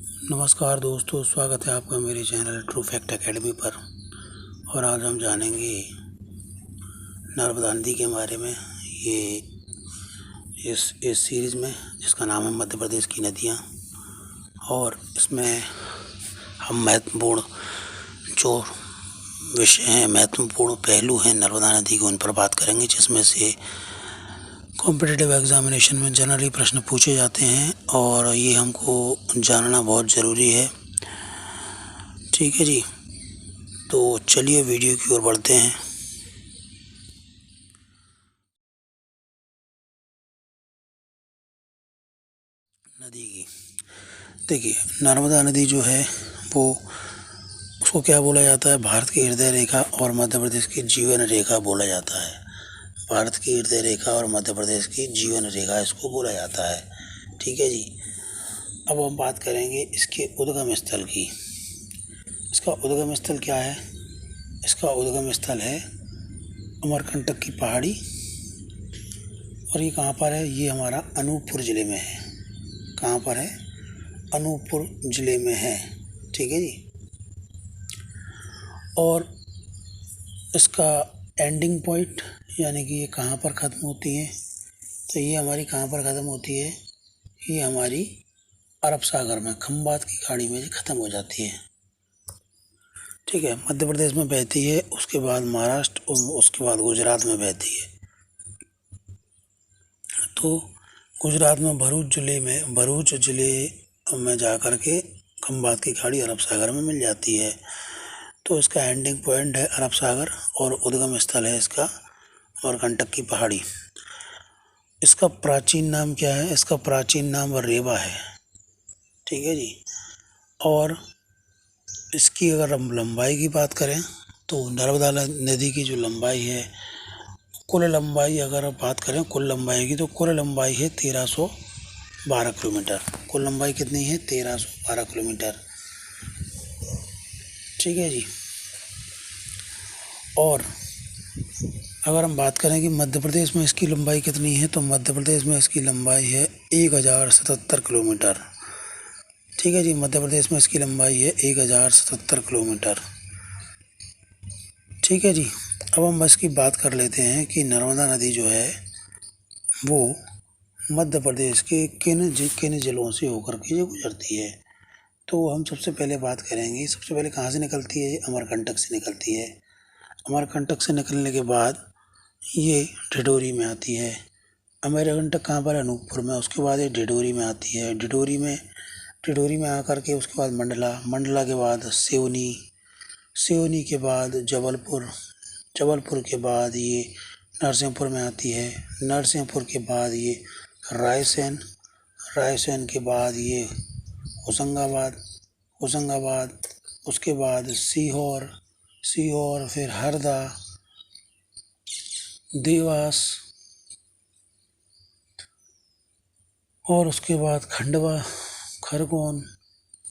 नमस्कार दोस्तों, स्वागत है आपका मेरे चैनल ट्रू फैक्ट एकेडमी पर। और आज हम जानेंगे नर्मदा नदी के बारे में। ये इस सीरीज़ में, जिसका नाम है मध्य प्रदेश की नदियाँ, और इसमें हम महत्वपूर्ण जो विषय हैं, महत्वपूर्ण पहलू हैं नर्मदा नदी के, उन पर बात करेंगे, जिसमें से कॉम्पिटिटिव एग्जामिनेशन में जनरली प्रश्न पूछे जाते हैं और ये हमको जानना बहुत ज़रूरी है। ठीक है जी, तो चलिए वीडियो की ओर बढ़ते हैं। नदी की देखिए, नर्मदा नदी जो है वो, उसको क्या बोला जाता है? भारत की हृदय रेखा और मध्य प्रदेश की जीवन रेखा बोला जाता है। भारत की हृदय रेखा और मध्य प्रदेश की जीवन रेखा इसको बोला जाता है। ठीक है जी। अब हम बात करेंगे इसके उद्गम स्थल की। इसका उद्गम स्थल क्या है? इसका उद्गम स्थल है अमरकंटक की पहाड़ी। और ये कहाँ पर है? ये हमारा अनूपपुर ज़िले में है। कहाँ पर है? अनूपपुर ज़िले में है। ठीक है जी। और इसका एंडिंग पॉइंट, यानी कि ये कहाँ पर ख़त्म होती है? तो ये हमारी कहाँ पर ख़त्म होती है? ये हमारी अरब सागर में, खंबात की खाड़ी में ख़त्म हो जाती है। ठीक है। मध्य प्रदेश में बहती है, उसके बाद महाराष्ट्र और उसके बाद गुजरात में बहती है। तो गुजरात में भरूच ज़िले में जा कर के खंबात की खाड़ी अरब सागर में मिल जाती है। तो इसका एंडिंग पॉइंट है अरब सागर और उद्गम स्थल है इसका अमरकंटक की पहाड़ी। इसका प्राचीन नाम क्या है? इसका प्राचीन नाम रेवा है। ठीक है जी। और इसकी अगर हम लंबाई की बात करें तो नर्मदा नदी की जो लंबाई है, कुल लंबाई अगर आप बात करें कुल लंबाई की, तो कुल लंबाई है 1312 किलोमीटर। कुल लंबाई कितनी है? 1312 किलोमीटर। ठीक है जी। और अगर हम बात करें कि मध्य प्रदेश में इसकी लंबाई कितनी है, तो मध्य प्रदेश में इसकी लंबाई है 1077 किलोमीटर। ठीक है जी। मध्य प्रदेश में इसकी लंबाई है 1077 किलोमीटर। ठीक है जी। अब हम इसकी बात कर लेते हैं कि नर्मदा नदी जो है वो मध्य प्रदेश के किन जिलों से होकर के ये गुजरती है। तो हम सबसे पहले बात करेंगे, सबसे पहले कहाँ से निकलती है? अमरकंटक से निकलती है। अमरकंटक से निकलने के बाद ये ढिंढोरी में आती है। अमरकंटक कहाँ पर है? अनूपपुर में। उसके बाद ये ढिंढोरी में आती है। ढिंढोरी में आकर के उसके बाद मंडला के बाद सिवनी के बाद जबलपुर के बाद ये नरसिंहपुर में आती है। नरसिंहपुर के बाद ये रायसेन के बाद ये होशंगाबाद, उसके बाद सीहोर, फिर हरदा, देवास, और उसके बाद खंडवा, खरगोन,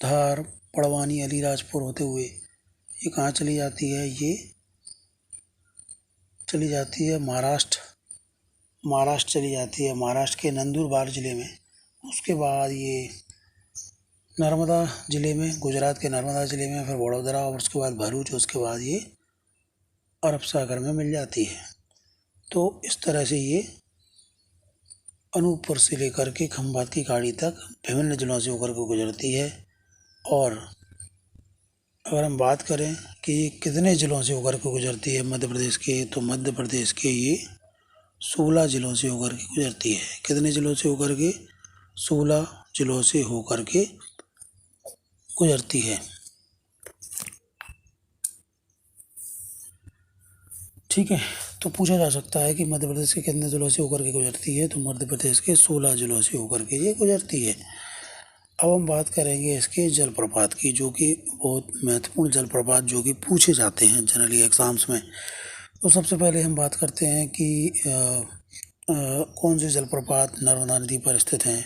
धार, पड़वानी, अलीराजपुर होते हुए ये कहाँ चली जाती है? ये चली जाती है महाराष्ट्र चली जाती है, महाराष्ट्र के नंदुरबार ज़िले में। उसके बाद ये नर्मदा ज़िले में, गुजरात के नर्मदा ज़िले में, फिर वडोदरा, और उसके बाद भरूच, उसके बाद ये अरब सागर में मिल जाती है। तो इस तरह से ये अनूपपुर से लेकर के खंबात की खाड़ी तक विभिन्न जिलों से होकर के गुजरती है। और अगर हम बात करें कि ये कितने ज़िलों से होकर के गुजरती है मध्य प्रदेश के, तो मध्य प्रदेश के ये 16 ज़िलों से होकर के गुजरती है। कितने ज़िलों से होकर के? 16 ज़िलों से होकर के गुजरती है। ठीक है। तो पूछा जा सकता है कि मध्य प्रदेश के कितने ज़िलों से होकर के गुजरती है, तो मध्य प्रदेश के 16 ज़िलों से होकर के ये गुजरती है। अब हम बात करेंगे इसके जलप्रपात की, जो कि बहुत महत्वपूर्ण जलप्रपात जो कि पूछे जाते हैं जनरली एग्ज़ाम्स में। तो सबसे पहले हम बात करते हैं कि कौन से जलप्रपात नर्मदा नदी पर स्थित हैं।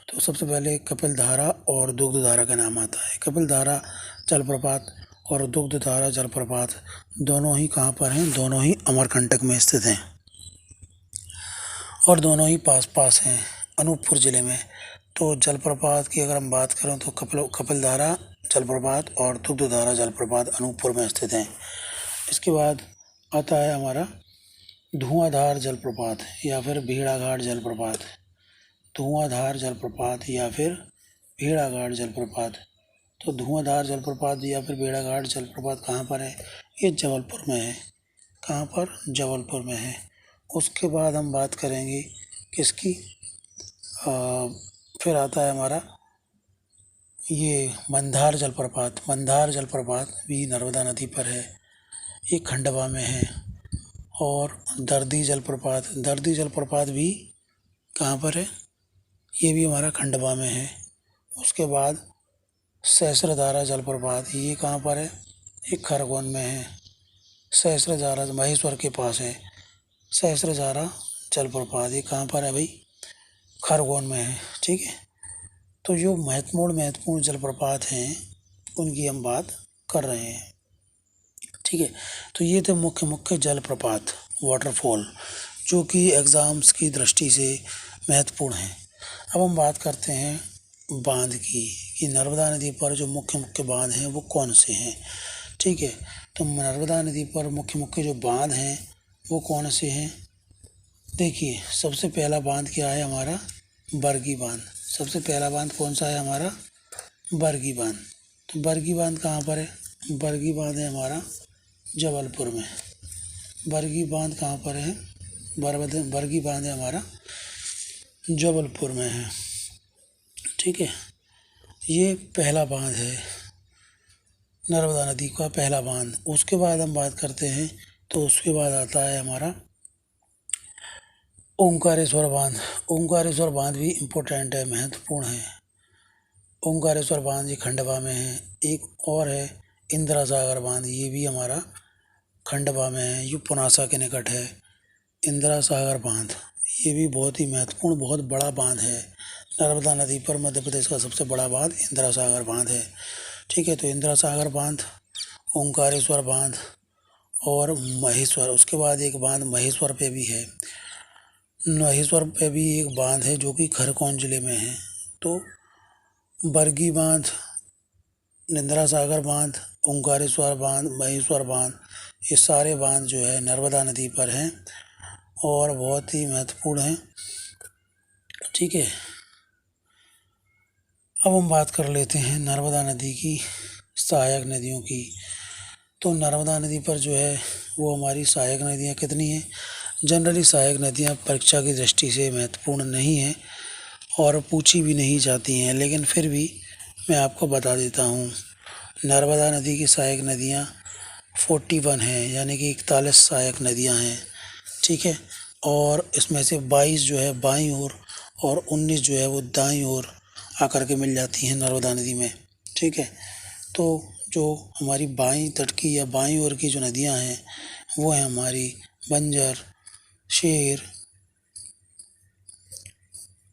तो सबसे पहले कपिलधारा और दुग्धधारा का नाम आता है। कपिलधारा जलप्रपात और दुग्धधारा जलप्रपात दोनों ही कहाँ पर हैं? दोनों ही अमरकंटक में स्थित हैं और दोनों ही पास पास हैं, अनूपपुर ज़िले में। तो जलप्रपात की अगर हम बात करें तो कपिलधारा जलप्रपात और दुग्धधारा जलप्रपात अनूपपुर में स्थित हैं। इसके बाद आता है हमारा धुआंधार जलप्रपात या फिर भेड़ाघाट जलप्रपात। धुआंधार जलप्रपात या फिर भेड़ाघाट जलप्रपात। तो धुआंधार जलप्रपात या फिर भेड़ाघाट जलप्रपात कहाँ पर है? ये जबलपुर में है। कहाँ पर? जबलपुर में है। उसके बाद हम बात करेंगे किसकी? फिर आता है हमारा ये मंदार जलप्रपात। मंदार जलप्रपात भी नर्मदा नदी पर है, ये खंडवा में है। और दर्दी जलप्रपात भी कहाँ पर है? ये भी हमारा खंडवा में है। उसके बाद सहस्त्रधारा जलप्रपात, ये कहाँ पर है? ये खरगोन में है। सहस्त्रधारा महेश्वर के पास है। सहस्त्रधारा जलप्रपात ये कहाँ पर है भाई? खरगोन में है। ठीक है, तो जो महत्वपूर्ण जलप्रपात हैं उनकी हम बात कर रहे हैं। ठीक है, तो ये थे मुख्य जलप्रपात, वाटरफॉल, जो कि एग्ज़ाम्स की दृष्टि से महत्वपूर्ण हैं। अब हम बात करते हैं बांध की, कि नर्मदा नदी पर जो मुख्य बांध हैं वो कौन से हैं। ठीक है, तो नर्मदा नदी पर मुख्य जो बांध हैं वो कौन से हैं? देखिए, सबसे पहला बांध क्या है हमारा? बरगी बांध। सबसे पहला बांध कौन सा है हमारा? बरगी बांध। तो बरगी बांध कहाँ पर है? बरगी बांध है हमारा जबलपुर में। बरगी बांध कहाँ पर है? बरगी बांध है हमारा जबलपुर में है। ठीक है, ये पहला बांध है, नर्मदा नदी का पहला बांध। उसके बाद हम बात करते हैं तो उसके बाद आता है हमारा ओंकारेश्वर बांध। ओंकारेश्वर बांध भी इम्पोर्टेंट है, महत्वपूर्ण है। ओंकारेश्वर बांध ये खंडवा में है। एक और है इंदिरा सागर बांध, ये भी हमारा खंडवा में है, ये पुनासा के निकट है। इंदिरा सागर बांध ये भी बहुत ही महत्वपूर्ण, बहुत बड़ा बांध है। नर्मदा नदी पर मध्य प्रदेश का सबसे बड़ा बांध इंदिरा सागर बांध है। ठीक है, तो इंदिरा सागर बांध, ओंकारेश्वर बांध और महेश्वर। उसके बाद एक बांध महेश्वर पे भी है। महेश्वर पे भी एक बांध है जो कि खरगोन जिले में है। तो बरगी बांध, इंदिरा सागर बांध, ओंकारेश्वर बांध, महेश्वर बांध, ये सारे बांध जो है नर्मदा नदी पर हैं और बहुत ही महत्वपूर्ण हैं। ठीक है, अब हम बात कर लेते हैं नर्मदा नदी की सहायक नदियों की। तो नर्मदा नदी पर जो है वो हमारी सहायक नदियाँ कितनी हैं? जनरली सहायक नदियाँ परीक्षा की दृष्टि से महत्वपूर्ण नहीं हैं और पूछी भी नहीं जाती हैं, लेकिन फिर भी मैं आपको बता देता हूँ। नर्मदा नदी की सहायक नदियाँ 41 हैं, यानी कि 41 सहायक नदियाँ हैं। ठीक है, और इसमें से 22 जो है बाईं ओर और 19 जो है वो दाईं ओर आकर के मिल जाती हैं नर्मदा नदी में। ठीक है, तो जो हमारी बाईं तट की या बाईं ओर की जो नदियाँ हैं वो हैं हमारी बंजर, शेर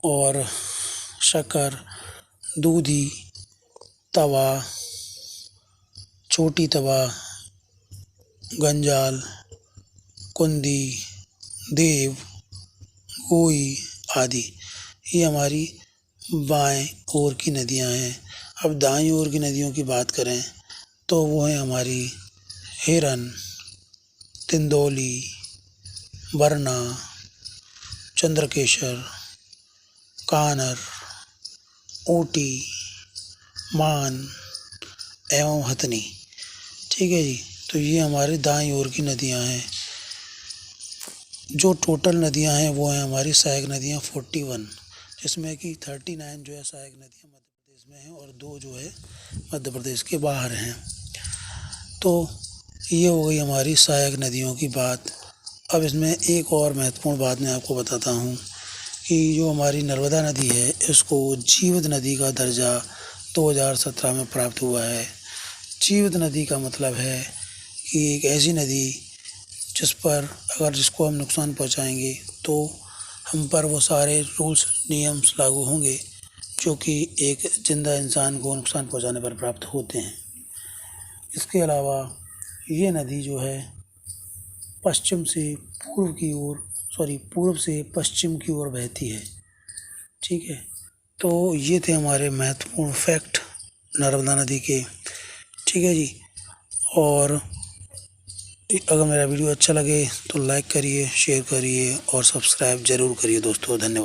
और शक्कर, दूधी, तवा, छोटी तवा, गंजाल, कुंदी, देव, गोई आदि। ये हमारी बाएं ओर की नदियां हैं। अब दाईं ओर की नदियों की बात करें तो वो हैं हमारी हिरन, तिंदौली, बरना, चंद्रकेशर, कानर, ऊटी, मान एवं हथनी। ठीक है जी, तो ये हमारी दाईं ओर की नदियां हैं। जो टोटल नदियां हैं वो हैं हमारी सहायक नदियां 41, जिसमें कि 39 जो है सहायक नदियां मध्य प्रदेश में हैं और 2 जो है मध्य प्रदेश के बाहर हैं। तो ये हो गई हमारी सहायक नदियों की बात। अब इसमें एक और महत्वपूर्ण बात मैं आपको बताता हूँ कि जो हमारी नर्मदा नदी है इसको जीवित नदी का दर्जा 2017 में प्राप्त हुआ है। जीवित नदी का मतलब है कि एक ऐसी नदी जिसको हम नुकसान पहुंचाएंगे तो हम पर वो सारे रूल्स नियम्स लागू होंगे जो कि एक जिंदा इंसान को नुकसान पहुंचाने पर प्राप्त होते हैं। इसके अलावा ये नदी जो है पूर्व से पश्चिम की ओर बहती है। ठीक है, तो ये थे हमारे महत्वपूर्ण फैक्ट नर्मदा नदी के। ठीक है जी। और अगर मेरा वीडियो अच्छा लगे तो लाइक करिए, शेयर करिए और सब्सक्राइब ज़रूर करिए दोस्तों। धन्यवाद।